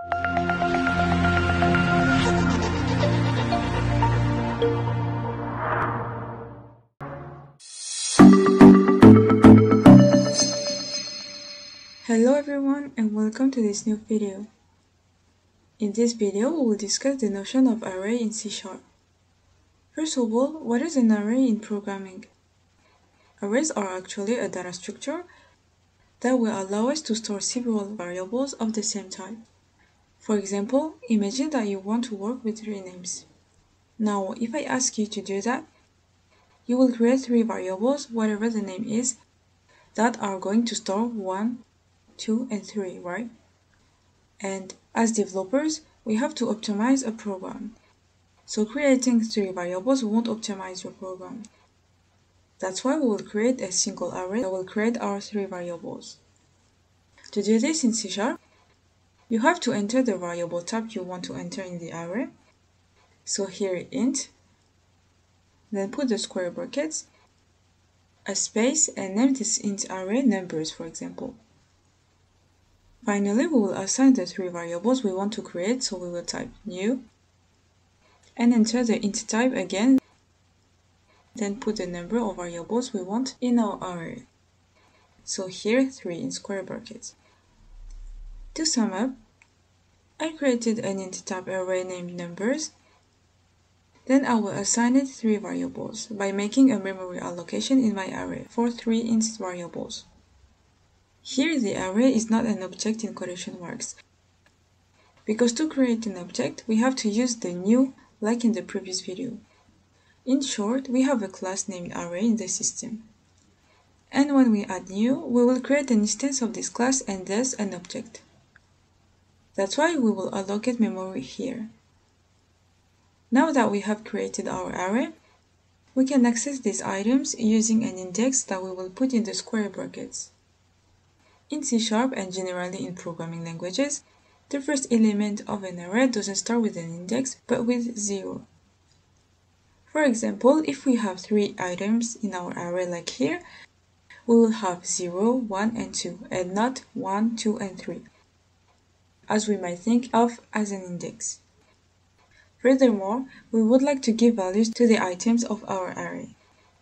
Hello everyone and welcome to this new video. In this video, we will discuss the notion of array in C#. First of all, what is an array in programming? Arrays are actually a data structure that will allow us to store several variables of the same type. For example, imagine that you want to work with 3 names. Now, if I ask you to do that, you will create 3 variables, whatever the name is, that are going to store 1, 2, and 3, right? And as developers, we have to optimize a program. So creating 3 variables won't optimize your program. That's why we will create a single array that will create our 3 variables. To do this in C#, you have to enter the variable type you want to enter in the array. So here int, then put the square brackets, a space, and name this int array numbers, for example. Finally, we will assign the 3 variables we want to create, so we will type new and enter the int type again, then put the number of variables we want in our array. So here 3 in square brackets. To sum up, I created an int type array named numbers. Then I will assign it 3 variables by making a memory allocation in my array for 3 int variables. Here the array is not an object in quotation marks, because to create an object we have to use the new like in the previous video. In short, we have a class named array in the system. And when we add new, we will create an instance of this class and thus an object. That's why we will allocate memory here. Now that we have created our array, we can access these items using an index that we will put in the square brackets. In C# and generally in programming languages, the first element of an array doesn't start with an index, but with 0. For example, if we have 3 items in our array like here, we will have 0, 1, and 2, and not 1, 2, and 3, as we might think of as an index. Furthermore, we would like to give values to the items of our array.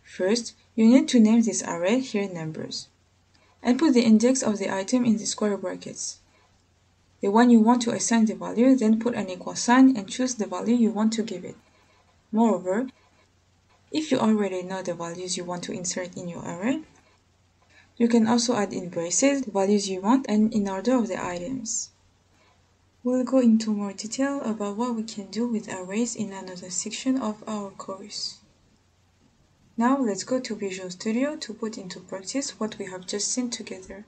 First, you need to name this array here numbers, and put the index of the item in the square brackets. The one you want to assign the value, then put an equal sign and choose the value you want to give it. Moreover, if you already know the values you want to insert in your array, you can also add in braces the values you want and in order of the items. We'll go into more detail about what we can do with arrays in another section of our course. Now let's go to Visual Studio to put into practice what we have just seen together.